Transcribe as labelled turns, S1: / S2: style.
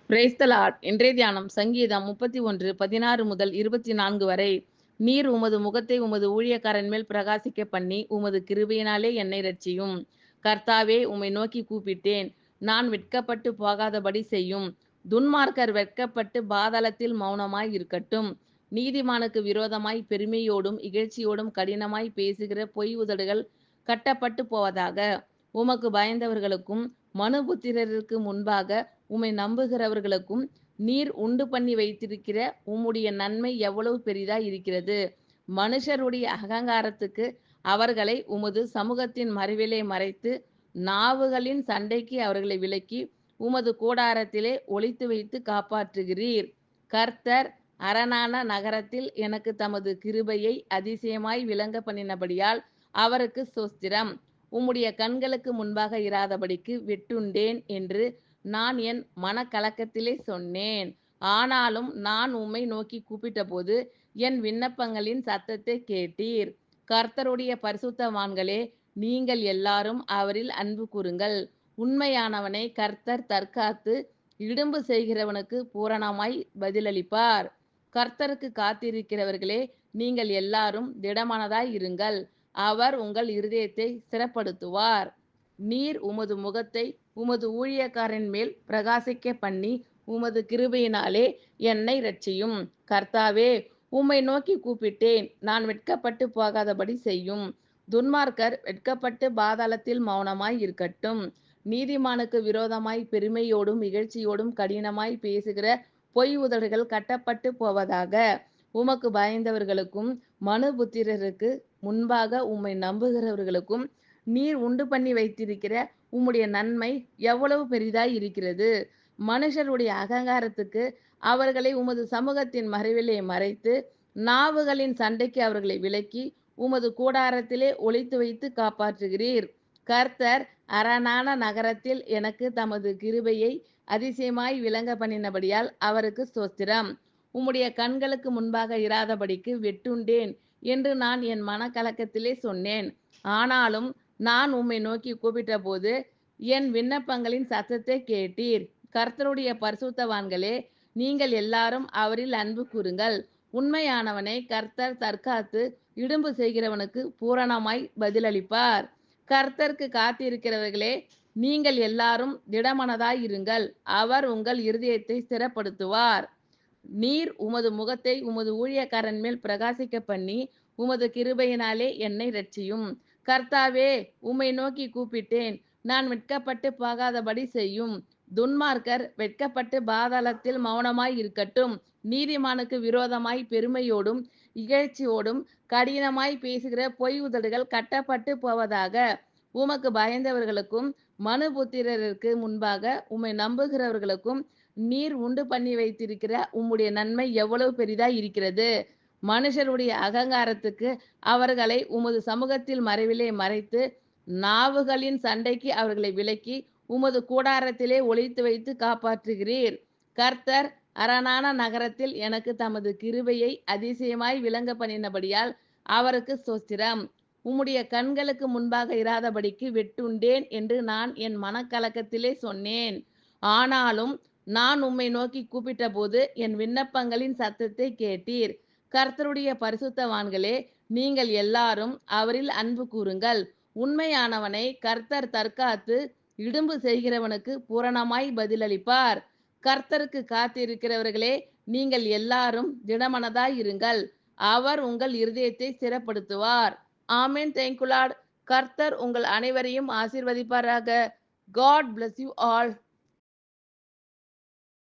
S1: Praise the Lord. இன்றைய தியானம் சங்கீதம் 31:16 முதல் 24 வரை. நீர் உமது முகத்தை உமது ஊழியக்காரன் மேல் பிரகாசிக்க பண்ணி உமது கிருபையினாலே என்னை இரட்சியும். கர்த்தாவே, உம்மை நோக்கி கூப்பிட்டேன், நான் வெட்கப்பட்டு போகாதபடி செய்யும். துன்மார்க்கர் வெட்கப்பட்டு பாதாளத்தில் மௌனமாய் இருக்கட்டும். நீதிமானுக்கு விரோதமாய் பெருமையோடும் இகழ்ச்சியோடும் கடினமாய் பேசுகிற பொய் உதடுகள் கட்டப்பட்டு போவதாக. உமக்கு பயந்தவர்களுக்கும் மனுபுத்திரருக்கு முன்பாக உம்மை நம்புகிறவர்களுக்கும் நீர் உண்டு பண்ணி வைத்திருக்கிற உம்முடைய நன்மை எவ்வளவு பெரிதாய் இருக்கிறது. மனுஷருடைய அகங்காரத்துக்கு அவர்களை உமது சமூகத்தின் மறைவிலே மறைத்து, நாவுகளின் சண்டைக்கு அவர்களை விலக்கி, உமது கூடாரத்திலே ஒளித்து வைத்து காப்பாற்றுகிறீர். கர்த்தர் அரணான நகரத்தில் எனக்கு தமது கிருபையை அதிசயமாய் விளங்க பண்ணினபடியால் அவருக்கு ஸ்தோத்திரம். உம்முடைய கண்களுக்கு முன்பாக இராதபடிக்கு வெட்டுண்டேன் என்று நான் என் மனக்கலக்கத்திலே சொன்னேன். ஆனாலும் நான் உம்மை நோக்கி கூப்பிட்டபோது என் விண்ணப்பங்களின் சத்தத்தை கேட்டீர். கர்த்தருடைய பரிசுத்தவான்களே, நீங்கள் எல்லாரும் அவரில் அன்பு கூறுங்கள். உண்மையானவனை கர்த்தர் தற்காத்து இடும்பு செய்கிறவனுக்கு பூரணமாய் பதிலளிப்பார். கர்த்தருக்கு காத்திருக்கிறவர்களே, நீங்கள் எல்லாரும் திடமனதாய் இருங்கள். அவர் உங்கள் இருதயத்தை ஸ்திரப்படுத்துவார். நீர் உமது முகத்தை உமது ஊழியக்காரன் மேல் பிரகாசிக்க பண்ணி உமது கிருபையினாலே என்னை இரட்சியும். கர்த்தாவே, உம்மை நோக்கி கூப்பிட்டேன், நான் வெட்கப்பட்டு போகாதபடி செய்யும். துன்மார்க்கர் வெட்கப்பட்டு பாதாளத்தில் மௌனமாய் இருக்கட்டும். நீதிமானுக்கு விரோதமாய் பெருமையோடும் இகழ்ச்சியோடும் கடினமாய் பேசுகிற பொய் உதடுகள் கட்டப்பட்டு போவதாக. உமக்கு பயந்தவர்களுக்கும் மனுபுத்திரருக்கு முன்பாக உம்மை நம்புகிறவர்களுக்கும் நீர் உண்டு பண்ணி வைத்திருக்கிற உம்முடைய நன்மை எவ்வளவு பெரிதாய் இருக்கிறது. மனுஷருடைய அகங்காரத்துக்கு அவர்களை உமது சமூகத்தின் மறைவிலே மறைத்து, நாவுகளின் சண்டைக்கு அவர்களை விலக்கி, உமது கூடாரத்திலே ஒளித்து வைத்து காப்பாற்றுகிறீர். கர்த்தர் அரணான நகரத்தில் எனக்கு தமது கிருபையை அதிசயமாய் விளங்க பண்ணினபடியால் அவருக்கு ஸ்தோத்திரம். உம்முடைய கண்களுக்கு முன்பாக இராதபடிக்கு வெட்டுண்டேன் என்று நான் என் மனக்கலக்கத்திலே சொன்னேன். ஆனாலும் நான் உம்மை நோக்கி கூப்பிட்டபோது என் விண்ணப்பங்களின் சத்தத்தை கேட்டீர். கர்த்தருடைய பரிசுத்தவான்களே, நீங்கள் எல்லாரும் அவரில் அன்பு கூறுங்கள். உண்மையானவனை கர்த்தர் தற்காத்து இடும்பு செய்கிறவனுக்கு பூரணமாய் பதிலளிப்பார். கர்த்தருக்கு காத்திருக்கிறவர்களே, நீங்கள் எல்லாரும் திடமனதாய் இருங்கள். அவர் உங்கள் இருதயத்தை ஸ்திரப்படுத்துவார். நீர் உமது முகத்தை உமது ஊழியக்காரன் மேல் பிரகாசிக்க பண்ணி உமது கிருபையினாலே என்னை இரட்சியும். கர்த்தாவே, உம்மை நோக்கி கூப்பிட்டேன், நான் வெட்கப்பட்டு போகாதபடி செய்யும். துன்மார்க்கர் வெட்கப்பட்டு பாதாளத்தில் மௌனமாய் இருக்கட்டும். நீதிமானுக்கு விரோதமாய் பெருமையோடும் இகழ்ச்சியோடும் கடினமாய் பேசுகிற பொய் உதடுகள் கட்டப்பட்டு போவதாக. உமக்கு பயந்தவர்களுக்கும் மனுபுத்திரருக்கு முன்பாக உம்மை நம்புகிறவர்களுக்கும் நீர் உண்டு பண்ணி வைத்திருக்கிற உம்முடைய நன்மை எவ்வளவு பெரிதாய் இருக்கிறது. மனுஷருடைய அகங்காரத்துக்கு அவர்களை உமது சமூகத்தில் மறைவிலே மறைத்து, நாவுகளின் சண்டைக்கு அவர்களை விலக்கி, உமது கூடாரத்திலே ஒளித்து வைத்து காப்பாற்றுகிறீர். கர்த்தர் அரணான நகரத்தில் எனக்கு தமது கிருபையை அதிசயமாய் விளங்க பண்ணினபடியால் அவருக்கு ஸ்தோத்திரம். உம்முடைய கண்களுக்கு முன்பாக இராதபடிக்கு வெட்டுண்டேன் என்று நான் என் மனக்கலக்கத்திலே சொன்னேன். ஆனாலும் நான் உம்மை நோக்கி கூப்பிட்டபோது என் விண்ணப்பங்களின் சத்தத்தை கேட்டீர். கர்த்தருடைய பரிசுத்தவான்களே, நீங்கள் எல்லாரும் அவரில் அன்பு கூறுங்கள். உண்மையானவனை கர்த்தர் தற்காத்து இடும்பு செய்கிறவனுக்கு பூரணமாய் பதிலளிப்பார். கர்த்தருக்கு காத்திருக்கிறவர்களே, நீங்கள் எல்லாரும் திடமனதாய் இருங்கள். அவர் உங்கள் இருதயத்தை ஸ்திரப்படுத்துவார். ஆமென். Thank you Lord. கர்த்தர் உங்கள் அனைவரையும் ஆசீர்வதிப்பாராக. God bless you all.